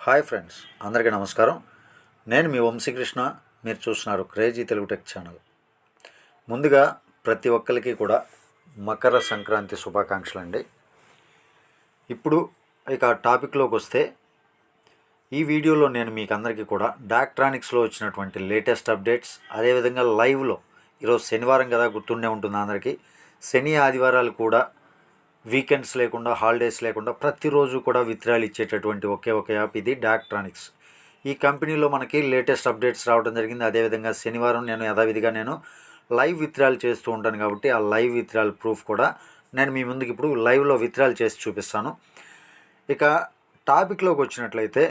Hi friends, అందరికీ నమస్కారం. నేను మీ వంశీకృష్ణ. మీరు చూస్తున్నారు క్రేజీ తెలుగు టెక్ ఛానల్. ముందుగా ప్రతి ఒక్కరికి కూడా మకర సంక్రాంతి శుభాకాంక్షలు అండి. ఇప్పుడు ఇక టాపిక్లోకి వస్తే, ఈ వీడియోలో నేను మీకు అందరికీ కూడా డాక్ట్రానిక్స్లో వచ్చినటువంటి లేటెస్ట్ అప్డేట్స్, అదేవిధంగా లైవ్లో ఈరోజు శనివారం కదా, గుర్తుండే ఉంటుంది అందరికీ. శని ఆదివారాలు కూడా వీకెండ్స్ లేకుండా, హాలిడేస్ లేకుండా ప్రతిరోజు కూడా విత్డ్రాయల్ ఇచ్చేటటువంటి ఒకే ఒక యాప్ ఇది డాక్ట్రానిక్స్. ఈ కంపెనీలో మనకి లేటెస్ట్ అప్డేట్స్ రావడం జరిగింది. అదేవిధంగా శనివారం నేను యథావిధిగా లైవ్ విత్డ్రాయల్ చేస్తూ ఉంటాను కాబట్టి ఆ లైవ్ విత్డ్రాయల్ ప్రూఫ్ కూడా నేను మీ ముందుకు ఇప్పుడు లైవ్లో విత్డ్రాయల్ చేసి చూపిస్తాను. ఇక టాపిక్లోకి వచ్చినట్లయితే,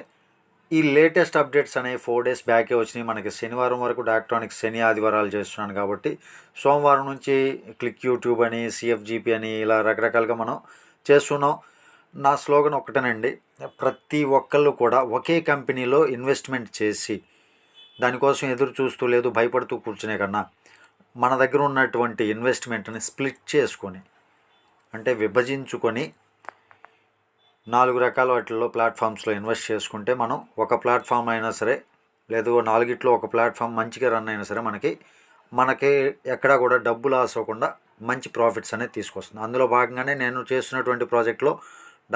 ఈ లేటెస్ట్ అప్డేట్స్ అనేవి 4 days బ్యాకే వచ్చినాయి. మనకి శనివారం వరకు డాక్ట్రానిక్స్ శని ఆదివారాలు చేస్తున్నాను కాబట్టి, సోమవారం నుంచి క్లిక్ యూట్యూబ్ అని, సిఎఫ్జిపి అని ఇలా రకరకాలుగా మనం చేస్తున్నాం. నా స్లోగన్ ఒక్కటేనండి, ప్రతి ఒక్కళ్ళు కూడా ఒకే కంపెనీలో ఇన్వెస్ట్మెంట్ చేసి దానికోసం ఎదురు చూస్తూ లేదు భయపడుతూ కూర్చునే కన్నా, మన దగ్గర ఉన్నటువంటి ఇన్వెస్ట్మెంట్ని స్ప్లిట్ చేసుకొని, అంటే విభజించుకొని 4 రకాల వాటిల్లో ప్లాట్ఫామ్స్లో ఇన్వెస్ట్ చేసుకుంటే, మనం ఒక ప్లాట్ఫామ్ అయినా సరే, లేదు 4 ఒక ప్లాట్ఫామ్ మంచిగా రన్ అయినా సరే, మనకి ఎక్కడా కూడా డబ్బు లాస్ అవ్వకుండా మంచి ప్రాఫిట్స్ అనేది తీసుకొస్తుంది. అందులో భాగంగానే నేను చేస్తున్నటువంటి ప్రాజెక్ట్లో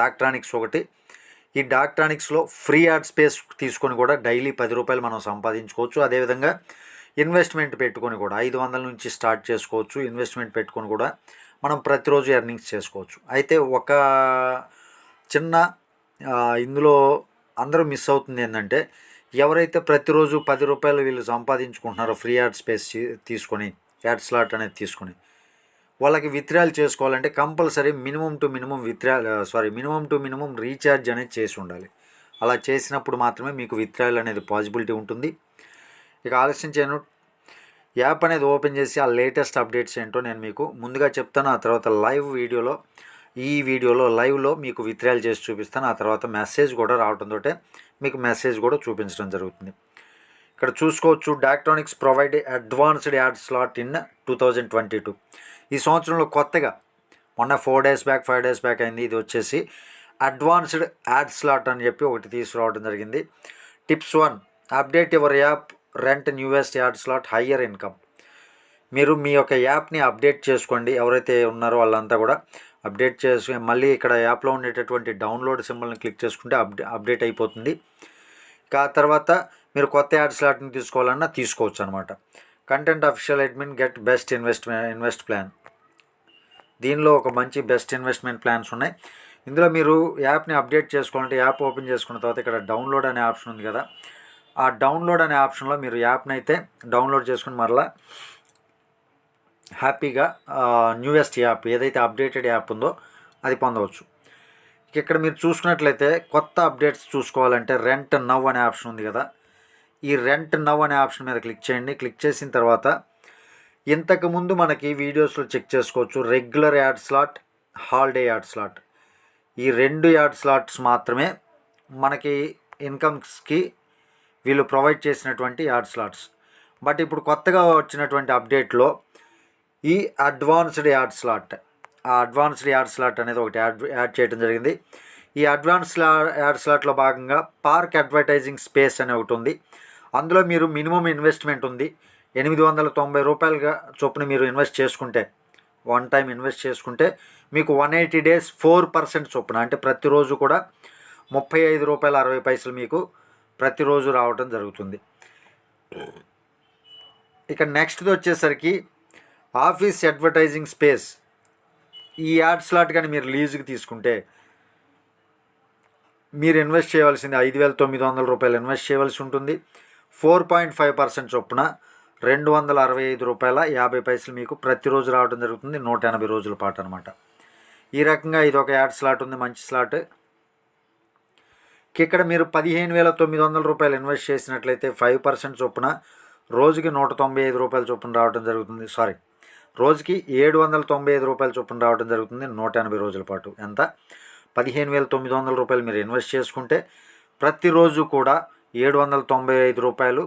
డాక్ట్రానిక్స్ ఒకటి. ఈ డాక్ట్రానిక్స్లో ఫ్రీ యాడ్ స్పేస్ తీసుకొని కూడా డైలీ 10 రూపాయలు మనం సంపాదించుకోవచ్చు. అదేవిధంగా ఇన్వెస్ట్మెంట్ పెట్టుకొని కూడా 500 నుంచి స్టార్ట్ చేసుకోవచ్చు. ఇన్వెస్ట్మెంట్ పెట్టుకొని కూడా మనం ప్రతిరోజు ఎర్నింగ్స్ చేసుకోవచ్చు. అయితే ఒక చిన్న ఇందులో అందరూ మిస్ అవుతుంది ఏంటంటే, ఎవరైతే ప్రతిరోజు 10 రూపాయలు వీళ్ళు సంపాదించుకుంటున్నారో ఫ్రీ యాడ్ స్పేస్ తీసుకొని, యాడ్ స్లాట్ అనేది తీసుకొని, వాళ్ళకి విత్డ్రాయల్ చేసుకోవాలంటే compulsory minimum to minimum recharge అనేది చేసి ఉండాలి. అలా చేసినప్పుడు మాత్రమే మీకు విత్డ్రాయల్ అనేది పాసిబిలిటీ ఉంటుంది. ఇక ఆలస్యం చేయను, యాప్ అనేది ఓపెన్ చేసి ఆ లేటెస్ట్ అప్డేట్స్ ఏంటో నేను మీకు ముందుగా చెప్తాను. ఆ తర్వాత ఈ వీడియోలో లైవ్లో మీకు విత్డ్రాయల్ చేసి చూపిస్తాను. ఆ తర్వాత మెసేజ్ కూడా రావడంతో మీకు మెసేజ్ కూడా చూపించడం జరుగుతుంది. ఇక్కడ చూసుకోవచ్చు, డాక్ట్రానిక్స్ provide advanced ad slot in 2022. ఈ సంవత్సరంలో కొత్తగా మొన్న 5 days బ్యాక్ అయింది. ఇది వచ్చేసి అడ్వాన్స్డ్ యాడ్ స్లాట్ అని చెప్పి ఒకటి తీసుకురావడం జరిగింది. Tips 1, update your app, rent newest add slot, higher income. మీరు మీ యొక్క యాప్ని అప్డేట్ చేసుకోండి. ఎవరైతే ఉన్నారో వాళ్ళంతా కూడా అప్డేట్ చేసి మళ్ళీ ఇక్కడ యాప్లో ఉండేటటువంటి డౌన్లోడ్ సింబల్ని క్లిక్ చేసుకుంటే అప్డేట్ అయిపోతుంది. ఆ తర్వాత మీరు కొత్త యాడ్ స్లాట్ని తీసుకోవాలన్నా తీసుకోవచ్చు అనమాట. Content official admin get best invest plan. దీనిలో ఒక మంచి బెస్ట్ ఇన్వెస్ట్మెంట్ ప్లాన్స్ ఉన్నాయి. ఇందులో మీరు యాప్ని అప్డేట్ చేసుకోవాలంటే, యాప్ ఓపెన్ చేసుకున్న తర్వాత ఇక్కడ డౌన్లోడ్ అనే ఆప్షన్ ఉంది కదా, ఆ డౌన్లోడ్ అనే ఆప్షన్లో మీరు యాప్ని అయితే డౌన్లోడ్ చేసుకుని మరలా హ్యాపీగా న్యూయెస్ట్ యాప్ ఏదైతే అప్డేటెడ్ యాప్ ఉందో అది పొందవచ్చు. ఇక్కడ మీరు చూసుకున్నట్లయితే కొత్త అప్డేట్స్ చూసుకోవాలంటే రెంట్ నవ్ అనే ఆప్షన్ ఉంది కదా, ఈ రెంట్ నవ్ అనే ఆప్షన్ మీద క్లిక్ చేయండి. క్లిక్ చేసిన తర్వాత ఇంతకుముందు మనకి వీడియోస్లో చెక్ చేసుకోవచ్చు, regular add slot, holiday add slot. ఈ 2 యాడ్ స్లాట్స్ మాత్రమే మనకి ఇన్కమ్స్కి వీళ్ళు ప్రొవైడ్ చేసినటువంటి యాడ్ స్లాట్స్. బట్ ఇప్పుడు కొత్తగా వచ్చినటువంటి అప్డేట్లో ఈ అడ్వాన్స్డ్ యాడ్ స్లాట్ అనేది ఒకటి యాడ్ చేయడం జరిగింది. ఈ యాడ్ స్లాట్లో భాగంగా పార్క్ అడ్వర్టైజింగ్ స్పేస్ అనే ఒకటి ఉంది. అందులో మీరు మినిమం ఇన్వెస్ట్మెంట్ ఉంది. 890 రూపాయలుగా చొప్పున మీరు ఇన్వెస్ట్ చేసుకుంటే, వన్ టైం ఇన్వెస్ట్ చేసుకుంటే మీకు 180 days 4% చొప్పున, అంటే ప్రతిరోజు కూడా ₹35.60 మీకు ప్రతిరోజు రావడం జరుగుతుంది. ఇక నెక్స్ట్ది వచ్చేసరికి ఆఫీస్ అడ్వర్టైజింగ్ స్పేస్. ఈ యాడ్ స్లాట్ కానీ మీరు లీజుకి తీసుకుంటే మీరు ఇన్వెస్ట్ చేయవలసింది ₹5,900 ఇన్వెస్ట్ చేయవలసి ఉంటుంది. 4.5% చొప్పున ₹265.50 మీకు ప్రతిరోజు రావడం జరుగుతుంది, 180 రోజుల పాటు అనమాట. ఈ రకంగా ఇది ఒక యాడ్ స్లాట్ ఉంది, మంచి స్లాట్. ఇక్కడ మీరు ₹15,900 ఇన్వెస్ట్ చేసినట్లయితే 5% చొప్పున రోజుకి ₹195 చొప్పున రావడం జరుగుతుంది. రోజుకి ₹795 చొప్పున రావడం జరుగుతుంది, 180 రోజుల పాటు. ఎంత? ₹15,900 మీరు ఇన్వెస్ట్ చేసుకుంటే ప్రతిరోజు కూడా ₹795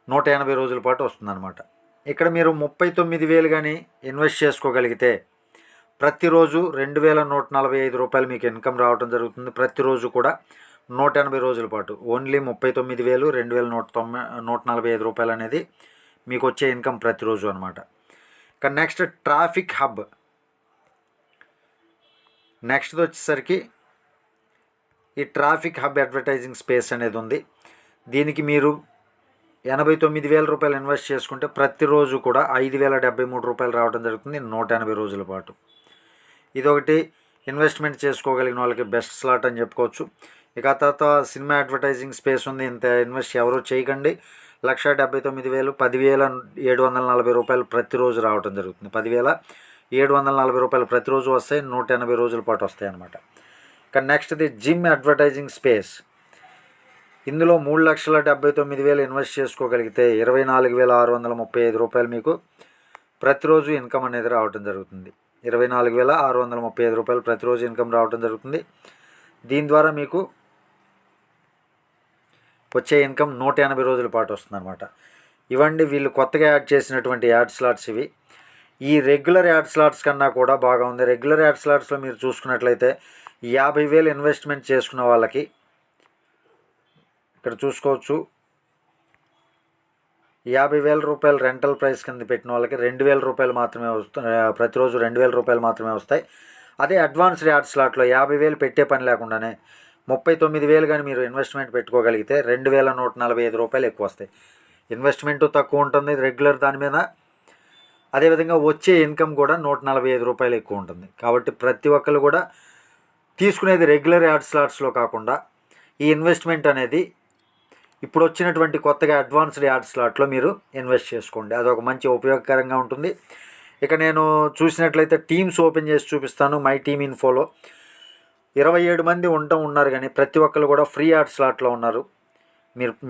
180 రోజుల పాటు వస్తుందన్నమాట. ఇక్కడ మీరు 39,000 కానీ ఇన్వెస్ట్ చేసుకోగలిగితే ప్రతిరోజు ₹2,145 మీకు ఇన్కమ్ రావడం జరుగుతుంది. ప్రతిరోజు కూడా 180 రోజుల పాటు ఓన్లీ 39,000 2,145 రూపాయలు అనేది మీకు వచ్చే ఇన్కమ్ ప్రతిరోజు అనమాట. ఇక నెక్స్ట్ ట్రాఫిక్ హబ్. నెక్స్ట్ వచ్చేసరికి ఈ ట్రాఫిక్ హబ్ అడ్వర్టైజింగ్ స్పేస్ అనేది ఉంది. దీనికి మీరు 89,000 రూపాయలు ఇన్వెస్ట్ చేసుకుంటే ప్రతిరోజు కూడా 5,073 రూపాయలు రావడం జరుగుతుంది 180 రోజుల పాటు. ఇదొకటి ఇన్వెస్ట్మెంట్ చేసుకోగలిగిన వాళ్ళకి బెస్ట్ స్లాట్ అని చెప్పుకోవచ్చు. ఇక తర్వాత సినిమా అడ్వర్టైజింగ్ స్పేస్ ఉంది. ఇంత ఇన్వెస్ట్ ఎవరు చేయకండి. 1,79,000 10,740 రూపాయలు ప్రతిరోజు రావడం జరుగుతుంది. 10,740 రూపాయలు ప్రతిరోజు వస్తాయి, 180 రోజుల పాటు వస్తాయి అన్నమాట. ఇక నెక్స్ట్ది జిమ్ అడ్వర్టైజింగ్ స్పేస్. ఇందులో 3,79,000 ఇన్వెస్ట్ చేసుకోగలిగితే 24,635 రూపాయలు మీకు ప్రతిరోజు ఇన్కమ్ అనేది రావడం జరుగుతుంది. 24,635 రూపాయలు ప్రతిరోజు ఇన్కమ్ రావడం జరుగుతుంది. దీని ద్వారా మీకు వచ్చే ఇన్కమ్ 180 రోజుల పాటు వస్తుందన్నమాట. ఇవండి వీళ్ళు కొత్తగా యాడ్ చేసినటువంటి యాడ్ స్లాట్స్ ఇవి. ఈ రెగ్యులర్ యాడ్ స్లాట్స్ కన్నా కూడా బాగా ఉంది. రెగ్యులర్ యాడ్ స్లాట్స్లో మీరు చూసుకున్నట్లయితే 50,000 ఇన్వెస్ట్మెంట్ చేసుకున్న వాళ్ళకి ఇక్కడ చూసుకోవచ్చు 50,000 రూపాయలు రెంటల్ ప్రైస్ కింద పెట్టిన వాళ్ళకి 2,000 రూపాయలు మాత్రమే వస్తాయి. ప్రతిరోజు 2,000 రూపాయలు మాత్రమే వస్తాయి. అదే అడ్వాన్స్డ్ యాడ్ స్లాట్లో 50,000 పెట్టే పని లేకుండానే 39,000 కానీ మీరు ఇన్వెస్ట్మెంట్ పెట్టుకోగలిగితే 2,145 రూపాయలు ఎక్కువ వస్తాయి. ఇన్వెస్ట్మెంట్ తక్కువ ఉంటుంది రెగ్యులర్ దాని మీద. అదేవిధంగా వచ్చే ఇన్కమ్ కూడా 145 రూపాయలు ఎక్కువ ఉంటుంది. కాబట్టి ప్రతి ఒక్కరు కూడా తీసుకునేది రెగ్యులర్ యాడ్ స్లాట్స్లో కాకుండా ఈ ఇన్వెస్ట్మెంట్ అనేది ఇప్పుడు వచ్చినటువంటి కొత్తగా అడ్వాన్స్డ్ యాడ్ స్లాట్లో మీరు ఇన్వెస్ట్ చేసుకోండి. అదొక మంచి ఉపయోగకరంగా ఉంటుంది. ఇక నేను చూసినట్లయితే టీమ్స్ ఓపెన్ చేసి చూపిస్తాను. మై టీమ్ ఇన్ఫోలో 27 మంది ఉన్నారు కానీ ప్రతి ఒక్కరు కూడా ఫ్రీ యాడ్ స్లాట్లో ఉన్నారు.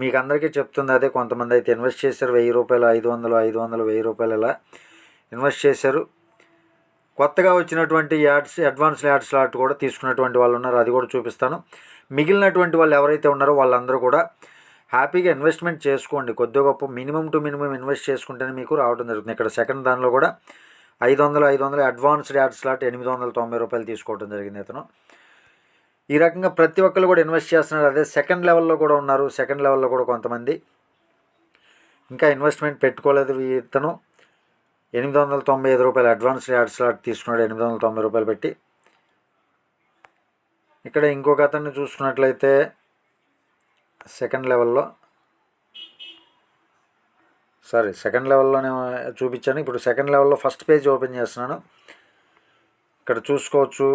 మీకు అందరికీ చెప్తుంది అదే. కొంతమంది అయితే ఇన్వెస్ట్ చేశారు 1,000 రూపాయలు, 500, 1,000 రూపాయలు ఇలా ఇన్వెస్ట్ చేశారు. కొత్తగా వచ్చినటువంటి అడ్వాన్స్డ్ యాడ్ స్లాట్ కూడా తీసుకున్నటువంటి వాళ్ళు ఉన్నారు, అది కూడా చూపిస్తాను. మిగిలినటువంటి వాళ్ళు ఎవరైతే ఉన్నారో వాళ్ళందరూ కూడా హ్యాపీగా ఇన్వెస్ట్మెంట్ చేసుకోండి. కొద్దిగా గొప్ప మినిమం టు మినిమం ఇన్వెస్ట్ చేసుకుంటేనే మీకు రావడం జరుగుతుంది. ఇక్కడ సెకండ్ దానిలో కూడా 500 అడ్వాన్స్డ్ యాడ్ స్లాట్ 890 రూపాయలు తీసుకోవడం జరిగింది ఇతను. ఈ రకంగా ప్రతి ఒక్కరు కూడా ఇన్వెస్ట్ చేస్తున్నారు. అదే సెకండ్ లెవెల్లో కూడా ఉన్నారు. సెకండ్ లెవెల్లో కూడా కొంతమంది ఇంకా ఇన్వెస్ట్మెంట్ పెట్టుకోలేదు. ఇతను 895 రూపాయలు అడ్వాన్స్డ్ యాడ్ స్లాట్ తీసుకున్నాడు 890 రూపాయలు పెట్టి. ఇక్కడ ఇంకొక అతన్ని చూసుకున్నట్లయితే సెకండ్ లెవెల్లోనే చూపించాను. ఇప్పుడు సెకండ్ లెవెల్లో ఫస్ట్ పేజ్ ఓపెన్ చేస్తున్నాను. ఇక్కడ చూసుకోవచ్చు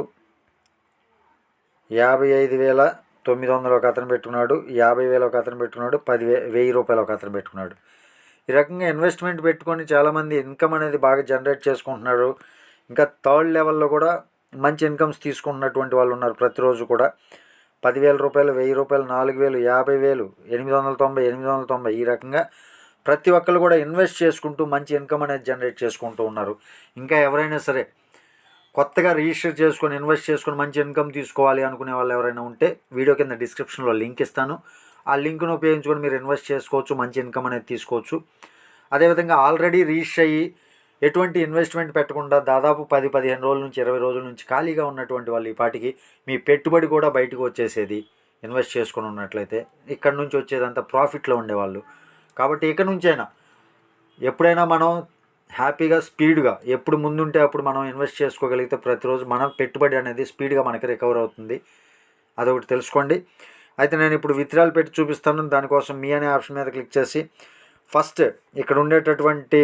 55,900 ఒక అతను పెట్టుకున్నాడు, 50,000 ఒక అతను పెట్టుకున్నాడు, 10,000 రూపాయలు ఒక అతను పెట్టుకున్నాడు. ఈ రకంగా ఇన్వెస్ట్మెంట్ పెట్టుకొని చాలామంది ఇన్కమ్ అనేది బాగా జనరేట్ చేసుకుంటున్నారు. ఇంకా థర్డ్ లెవెల్లో కూడా మంచి ఇన్కమ్స్ తీసుకుంటున్నటువంటి వాళ్ళు ఉన్నారు. ప్రతిరోజు కూడా 10,000 రూపాయలు, 1,000 రూపాయలు, 4,000, 50,000, 890 ఈ రకంగా ప్రతి ఒక్కరు కూడా ఇన్వెస్ట్ చేసుకుంటూ మంచి ఇన్కమ్ అనేది జనరేట్ చేసుకుంటూ ఉన్నారు. ఇంకా ఎవరైనా సరే కొత్తగా రిజిస్టర్ చేసుకొని ఇన్వెస్ట్ చేసుకొని మంచి ఇన్కమ్ తీసుకోవాలి అనుకునే వాళ్ళు ఎవరైనా ఉంటే వీడియో కింద డిస్క్రిప్షన్లో లింక్ ఇస్తాను. ఆ లింక్ను ఉపయోగించుకొని మీరు ఇన్వెస్ట్ చేసుకోవచ్చు, మంచి ఇన్కమ్ అనేది తీసుకోవచ్చు. అదేవిధంగా ఆల్రెడీ రిజిస్టర్ అయ్యి ఎటువంటి ఇన్వెస్ట్మెంట్ పెట్టకుండా దాదాపు 10-15 రోజుల నుంచి 20 రోజుల నుంచి ఖాళీగా ఉన్నటువంటి వాళ్ళు ఈ పాటికి మీ పెట్టుబడి కూడా బయటకు వచ్చేసేది ఇన్వెస్ట్ చేసుకొని ఉన్నట్లయితే. ఇక్కడ నుంచి వచ్చేదంతా ప్రాఫిట్లో ఉండేవాళ్ళు. కాబట్టి ఇక నుంచైనా ఎప్పుడైనా మనం హ్యాపీగా స్పీడ్గా ఎప్పుడు ముందుంటే అప్పుడు మనం ఇన్వెస్ట్ చేసుకోగలిగితే ప్రతిరోజు మన పెట్టుబడి అనేది స్పీడ్గా మనకి రికవర్ అవుతుంది. అదొకటి తెలుసుకోండి. అయితే నేను ఇప్పుడు విత్డ్రాల్ పెట్టి చూపిస్తాను. దానికోసం మీ అనే ఆప్షన్ మీద క్లిక్ చేసి ఫస్ట్ ఇక్కడ ఉండేటటువంటి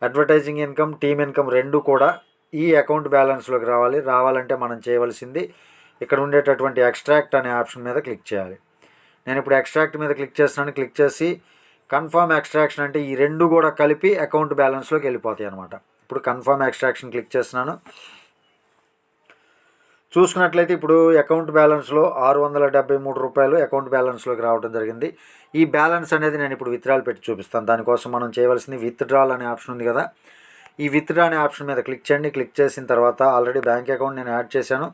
అడ్వర్టైజింగ్ ఇన్కమ్, టీమ్ ఇన్కమ్ రెండు కూడా ఈ అకౌంట్ బ్యాలెన్స్లోకి రావాలంటే మనం చేయవలసింది ఇక్కడ ఉండేటటువంటి ఎక్స్ట్రాక్ట్ అనే ఆప్షన్ మీద క్లిక్ చేయాలి. నేను ఇప్పుడు ఎక్స్ట్రాక్ట్ మీద క్లిక్ చేస్తున్నాను. క్లిక్ చేసి కన్ఫర్మ్ ఎక్స్ట్రాక్షన్ అంటే ఈ రెండు కూడా కలిపి అకౌంట్ బ్యాలెన్స్లోకి వెళ్ళిపోతాయి అన్నమాట. ఇప్పుడు కన్ఫర్మ్ ఎక్స్ట్రాక్షన్ క్లిక్ చేస్తున్నాను. చూసుకున్నట్లయితే ఇప్పుడు అకౌంట్ బ్యాలెన్స్లో 673 రూపాయలు అకౌంట్ బ్యాలెన్స్లోకి రావడం జరిగింది. ఈ బ్యాలెన్స్ అనేది నేను ఇప్పుడు విత్డ్రాల్ పెట్టి చూపిస్తాను. దానికోసం మనం చేయవలసింది విత్డ్రాల్ అనే ఆప్షన్ ఉంది కదా, ఈ విత్డ్రా అనే ఆప్షన్ మీద క్లిక్ చేయండి. క్లిక్ చేసిన తర్వాత ఆల్రెడీ బ్యాంక్ అకౌంట్ నేను యాడ్ చేశాను.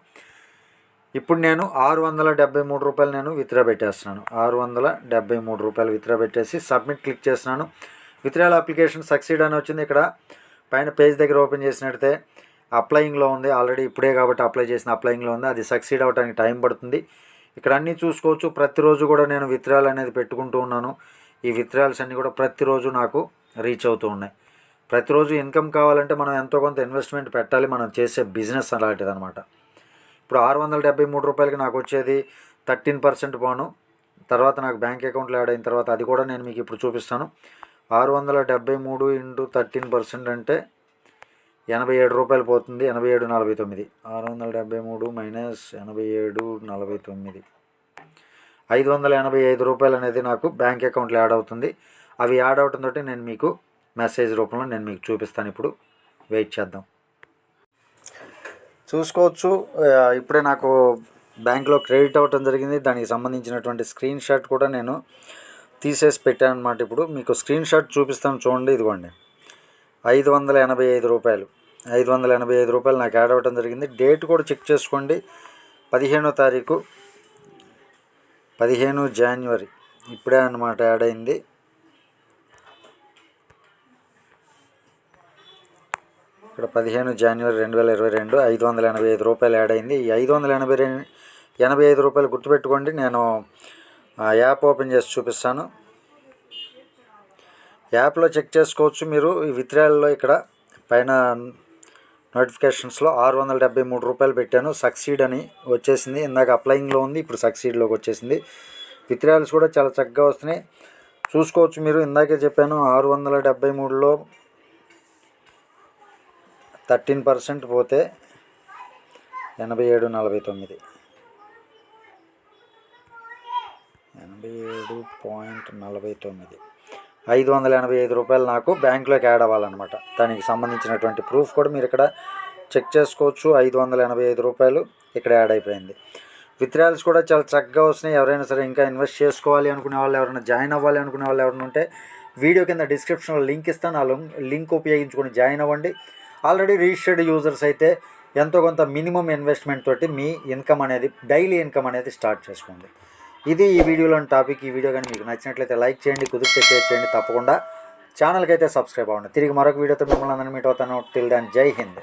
ఇప్పుడు నేను 673 రూపాయలు నేను విత్డ్రా పెట్టేస్తున్నాను. 673 రూపాయలు విత్డ్రా పెట్టేసి సబ్మిట్ క్లిక్ చేస్తున్నాను. విత్డ్రాల్ అప్లికేషన్ సక్సీడ్ అని వచ్చింది. ఇక్కడ పైన పేజ్ దగ్గర ఓపెన్ చేసినట్లయితే అప్లయింగ్లో ఉంది. ఆల్రెడీ ఇప్పుడే కాబట్టి అప్లై చేసిన అప్లయింగ్లో ఉంది. అది సక్సీడ్ అవ్వడానికి టైం పడుతుంది. ఇక్కడ అన్నీ చూసుకోవచ్చు. ప్రతిరోజు కూడా నేను విత్డ్రాల్ అనేది పెట్టుకుంటూ ఉన్నాను. ఈ విత్డ్రాల్స్ అన్నీ కూడా ప్రతిరోజు నాకు రీచ్ అవుతూ ఉన్నాయి. ప్రతిరోజు ఇన్కమ్ కావాలంటే మనం ఎంతో కొంత ఇన్వెస్ట్మెంట్ పెట్టాలి. మనం చేసే బిజినెస్ అలాంటిది అనమాట. ఇప్పుడు 673 రూపాయలకి నాకు వచ్చేది 13% పోను. తర్వాత నాకు బ్యాంక్ అకౌంట్లో యాడ్ అయిన తర్వాత అది కూడా నేను మీకు ఇప్పుడు చూపిస్తాను. 673 ఇంటూ 13% అంటే 87 రూపాయలు పోతుంది. 87,49. 673 మైనస్ 87,49, 585 రూపాయలు అనేది నాకు బ్యాంక్ అకౌంట్లో యాడ్ అవుతుంది. అవి యాడ్ అవడంతో నేను మీకు మెసేజ్ రూపంలో నేను మీకు చూపిస్తాను. ఇప్పుడు వెయిట్ చేద్దాం. చూసుకోవచ్చు, ఇప్పుడే నాకు బ్యాంక్లో క్రెడిట్ అవ్వటం జరిగింది. దానికి సంబంధించినటువంటి స్క్రీన్ షాట్ కూడా నేను తీసేసి పెట్టాను అనమాట. ఇప్పుడు మీకు స్క్రీన్ షాట్ చూపిస్తాను చూడండి. ఇదిగోండి, 585 రూపాయలు. 585 రూపాయలు నాకు యాడ్ అవ్వటం జరిగింది. డేట్ కూడా చెక్ చేసుకోండి. 15వ తారీఖు 15 జనవరి ఇప్పుడే అన్నమాట యాడ్ అయింది. ఇక్కడ 15 జనవరి 2022 585 రూపాయలు యాడ్ అయింది. ఈ 585 రూపాయలు గుర్తుపెట్టుకోండి. నేను యాప్ ఓపెన్ చేసి చూపిస్తాను. యాప్లో చెక్ చేసుకోవచ్చు మీరు. ఈ విత్డ్రాల్లో ఇక్కడ పైన నోటిఫికేషన్స్లో 673 రూపాయలు పెట్టాను. సక్సీడ్ అని వచ్చేసింది. ఇందాక అప్లయింగ్లో ఉంది, ఇప్పుడు సక్సీడ్లోకి వచ్చేసింది. విత్డ్రాల్స్ కూడా చాలా చక్కగా వస్తున్నాయి. చూసుకోవచ్చు మీరు. ఇందాకే చెప్పాను 673లో 13% పోతే 87,49, 87.49, 585 రూపాయలు నాకు బ్యాంకులోకి యాడ్ అవ్వాలన్నమాట. దానికి సంబంధించినటువంటి ప్రూఫ్ కూడా మీరు ఇక్కడ చెక్ చేసుకోవచ్చు. 585 రూపాయలు ఇక్కడ యాడ్ అయిపోయింది. విత్డ్రాల్స్ కూడా చాలా చక్కగా వస్తున్నాయి. ఎవరైనా సరే ఇంకా ఇన్వెస్ట్ చేసుకోవాలి అనుకునే వాళ్ళు, ఎవరైనా జాయిన్ అవ్వాలి అనుకునే వాళ్ళు ఎవరైనా ఉంటే వీడియో కింద డిస్క్రిప్షన్లో లింక్ ఇస్తాను. ఆ లింక్ ఉపయోగించుకొని జాయిన్ అవ్వండి. ఆల్రెడీ రిజిస్టర్డ్ యూజర్స్ అయితే ఎంతో కొంత మినిమం ఇన్వెస్ట్మెంట్ తోటి మీ ఇన్కమ్ అనేది, డైలీ ఇన్కమ్ అనేది స్టార్ట్ చేసుకోండి. ఇది ఈ వీడియోలోని టాపిక్. ఈ వీడియో కానీ మీకు నచ్చినట్లయితే లైక్ చేయండి, కుదిరితే షేర్ చేయండి. తప్పకుండా ఛానల్కి అయితే సబ్స్క్రైబ్ అవ్వండి. తిరిగి మరొక వీడియోతో మిమ్మల్ని అందరినీ మీట్ అవుతాను. టిల్ దెన్ జై హింద్.